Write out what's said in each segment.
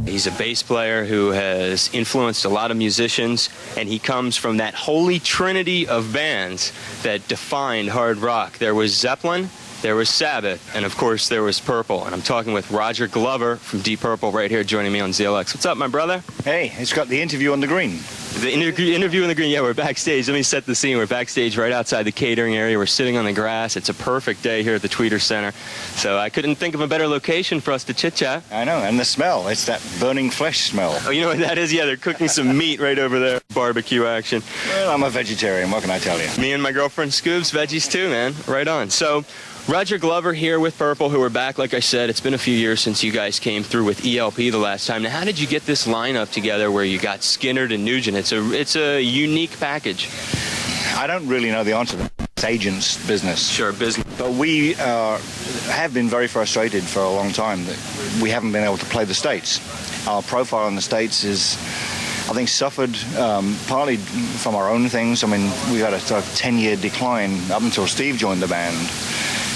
He's a bass player who has influenced a lot of musicians, and he comes from that holy trinity of bands that defined hard rock. There was Zeppelin, there was Sabbath, and of course there was Purple. And I'm talking with Roger Glover from Deep Purple right here joining me on ZLX. What's up, my brother? Hey, it's got the interview on the green. The interview in the green, yeah, we're backstage. Let me set the scene. We're backstage right outside the catering area. We're sitting on the grass. It's a perfect day here at the Tweeter Center. So I couldn't think of a better location for us to chit-chat. I know, and the smell. It's that burning flesh smell. Oh, you know what that is? Yeah, they're cooking some meat right over there. Barbecue action. Well, I'm a vegetarian. What can I tell you? Me and my girlfriend Scoobs, veggies too, man. Right on. So Roger Glover here with Purple, who are back. Like I said, it's been a few years since you guys came through with ELP the last time. Now, how did you get this lineup together where you got Skynyrd and Nugent? It's a unique package. I don't really know the answer to that. It's agents' business. Sure, business. But we have been very frustrated for a long time that we haven't been able to play the States. Our profile in the States is, I think, suffered partly from our own things. I mean, we had a sort of 10-year decline up until Steve joined the band.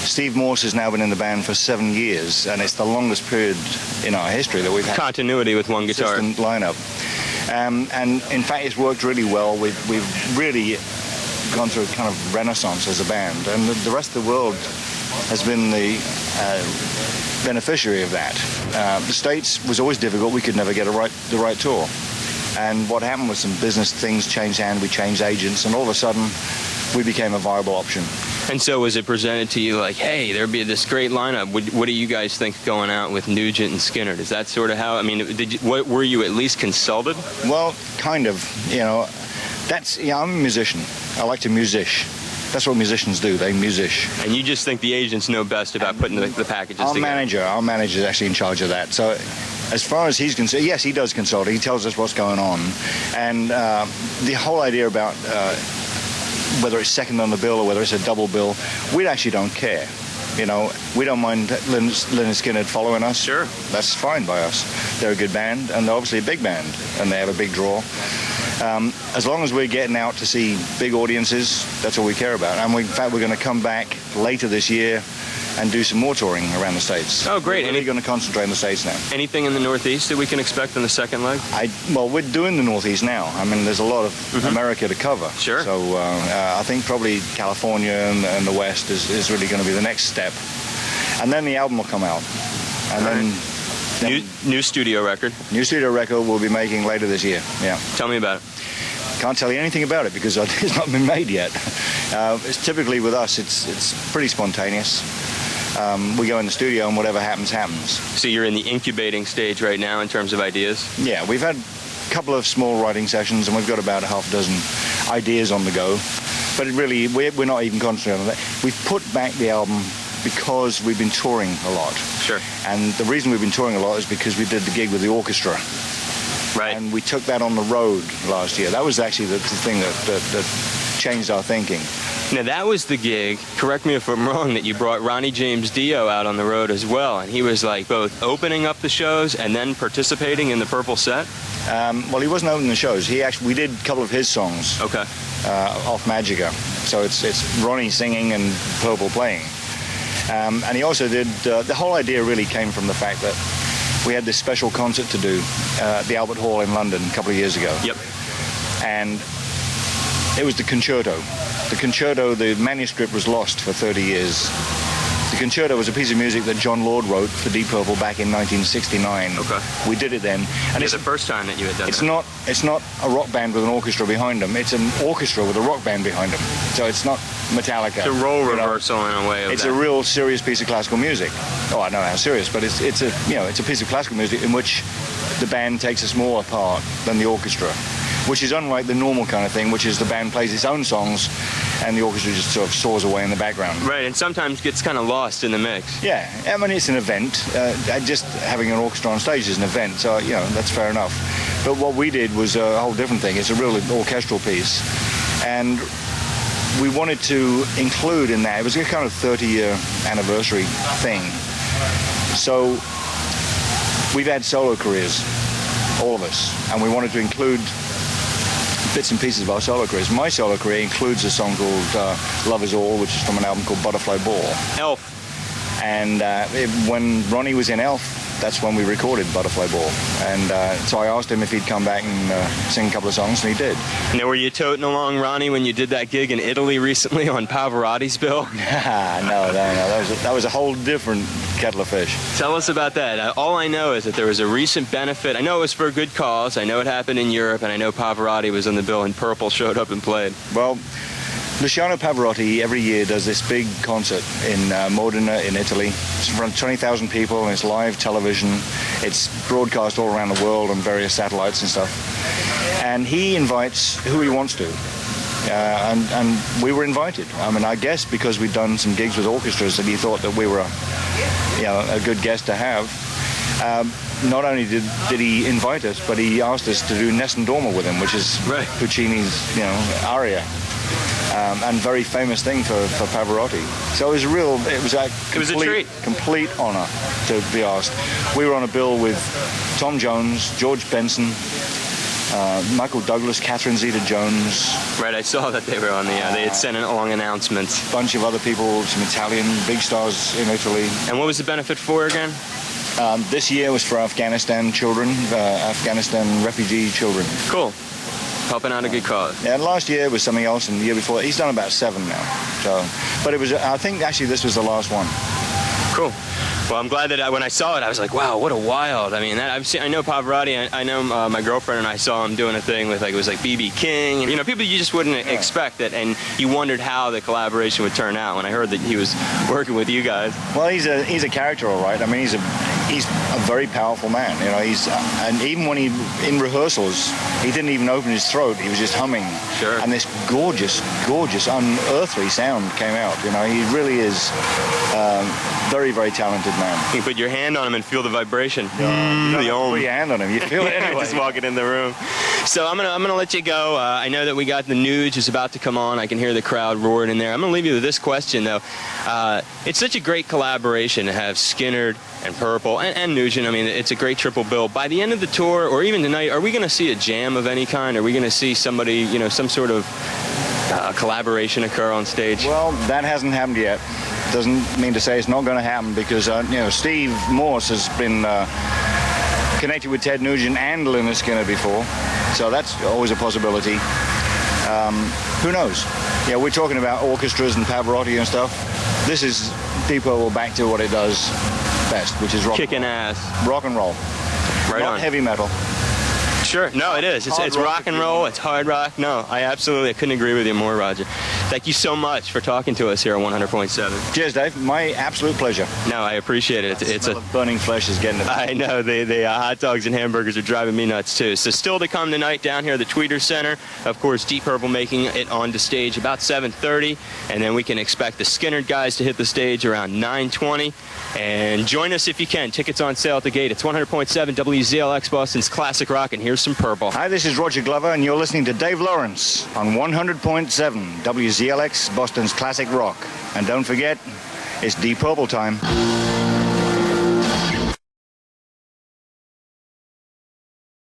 Steve Morse has now been in the band for 7 years, and it's the longest period in our history that we've had continuity with one guitar lineup. And in fact, it's worked really well. We've really gone through a kind of renaissance as a band, and the rest of the world has been the beneficiary of that. The States was always difficult. We could never get the right tour. And what happened was some business things changed hands. We changed agents, and all of a sudden, we became a viable option. And so was it presented to you like, hey, there'd be this great lineup. What do you guys think going out with Nugent and Skynyrd? Is that sort of how, I mean, were you at least consulted? Well, kind of, you know. I'm a musician. I like to musish. That's what musicians do, they musish. And you just think the agents know best about putting the packages together? Our manager is actually in charge of that. So as far as he's concerned, yes, he does consult. He tells us what's going on. And the whole idea about whether it's second on the bill or whether it's a double bill, we actually don't care. You know, we don't mind Lynyrd Skynyrd following us. Sure. That's fine by us. They're a good band, and they're obviously a big band, and they have a big draw. As long as we're getting out to see big audiences, that's all we care about. And in fact, we're going to come back later this year and do some more touring around the States. Oh, great. We're really going to concentrate in the States now. Anything in the Northeast that we can expect in the second leg? Well, we're doing the Northeast now. I mean, there's a lot of America to cover. Sure. So I think probably California and the West is really going to be the next step. And then the album will come out. And then new studio record? New studio record we'll be making later this year, yeah. Tell me about it. Can't tell you anything about it because it's not been made yet. It's typically with us, it's pretty spontaneous. We go in the studio and whatever happens, happens. So you're in the incubating stage right now in terms of ideas? Yeah, we've had a couple of small writing sessions and we've got about a half dozen ideas on the go. But we're not even concentrating on that. We've put back the album because we've been touring a lot. Sure. And the reason we've been touring a lot is because we did the gig with the orchestra. Right. And we took that on the road last year. That was actually the thing that changed our thinking. Now, that was the gig, correct me if I'm wrong, that you brought Ronnie James Dio out on the road as well. And he was like both opening up the shows and then participating in the Purple set? Well, he wasn't opening the shows. We did a couple of his songs. Okay. Off Magica. So it's Ronnie singing and Purple playing. And he also did, the whole idea really came from the fact that we had this special concert to do at the Albert Hall in London a couple of years ago. Yep. And it was the concerto. The concerto, the manuscript was lost for 30 years. The concerto was a piece of music that John Lord wrote for Deep Purple back in 1969. Okay. We did it then. And it's the first time that you had done that. It's not a rock band with an orchestra behind them. It's an orchestra with a rock band behind them. So it's not Metallica. It's a role reversal in a way. It's a real serious piece of classical music. Oh, I don't know how serious, but it's a piece of classical music in which the band takes a smaller part than the orchestra, which is unlike the normal kind of thing, which is the band plays its own songs and the orchestra just sort of soars away in the background. Right, and sometimes gets kind of lost in the mix. Yeah, I mean, it's an event. Just having an orchestra on stage is an event, so, that's fair enough. But what we did was a whole different thing. It's a real orchestral piece. And we wanted to include in that, it was a kind of 30-year anniversary thing. So we've had solo careers, all of us, and we wanted to include bits and pieces of our solo careers. My solo career includes a song called Love Is All, which is from an album called Butterfly Ball. Elf. And when Ronnie was in Elf, that's when we recorded Butterfly Ball. And so I asked him if he'd come back and sing a couple of songs, and he did. Now, were you toting along Ronnie when you did that gig in Italy recently on Pavarotti's bill? No. That was a whole different kettle of fish. Tell us about that. All I know is that there was a recent benefit. I know it was for a good cause. I know it happened in Europe, and I know Pavarotti was on the bill, and Purple showed up and played. Well, Luciano Pavarotti every year does this big concert in Modena in Italy. It's in front of 20,000 people, and it's live television. It's broadcast all around the world on various satellites and stuff. And he invites who he wants to. And we were invited. I mean, I guess because we'd done some gigs with orchestras that he thought that we were a good guest to have. Not only did he invite us, but he asked us to do Nessun Dorma with him, which is Puccini's aria. And very famous thing for Pavarotti. So it was a treat. Complete honor to be asked. We were on a bill with Tom Jones, George Benson, Michael Douglas, Catherine Zeta-Jones. Right, I saw that they were on they had sent along announcements. A bunch of other people, some Italian big stars in Italy. And what was the benefit for again? This year was for Afghanistan children, Afghanistan refugee children. Cool. Helping out a good cause. Yeah, and last year was something else, and the year before, he's done about 7 now. So, but it was, I think actually this was the last one. Cool. Well, I'm glad that when I saw it, I was like, wow, what a wild. I mean, I know Pavarotti. I know my girlfriend and I saw him doing a thing with, it was like B.B. King. And, people you just wouldn't expect that. And you wondered how the collaboration would turn out when I heard that he was working with you guys. Well, he's a character, all right. I mean, he's a very powerful man. And even when in rehearsals, he didn't even open his throat. He was just humming. Sure. And this gorgeous, unearthly sound came out. He really is very, very talented man. You put your hand on him and feel the vibration. You don't put your hand on him. You feel it anyway. Just walking in the room. So I'm gonna let you go. I know that we got the Nuge is about to come on. I can hear the crowd roaring in there. I'm gonna leave you with this question though. It's such a great collaboration to have Skynyrd and Purple and Nugent. I mean, it's a great triple bill. By the end of the tour, or even tonight, are we gonna see a jam of any kind? Are we gonna see somebody, some sort of collaboration occur on stage? Well, that hasn't happened yet. Doesn't mean to say it's not going to happen because Steve Morse has been connected with Ted Nugent and Lynyrd Skynyrd before, so that's always a possibility. Who knows? We're talking about orchestras and Pavarotti and stuff. This is people back to what it does best, which is rock. Kicking ass. Rock and roll. Right not on. Heavy metal. Sure. No, it is. It's rock and roll. It's hard rock. No, I couldn't agree with you more, Roger. Thank you so much for talking to us here on 100.7. Cheers, Dave. My absolute pleasure. No, I appreciate it. It's a burning flesh is getting it. I know. The hot dogs and hamburgers are driving me nuts, too. So still to come tonight down here at the Tweeter Center. Of course, Deep Purple making it onto stage about 7:30. And then we can expect the Skynyrd guys to hit the stage around 9:20. And join us if you can. Tickets on sale at the gate. It's 100.7 WZLX Boston's Classic Rock. And here's some Purple. Hi, this is Roger Glover, and you're listening to Dave Lawrence on 100.7 WZLX Boston's Classic Rock. And don't forget, it's Deep Purple time.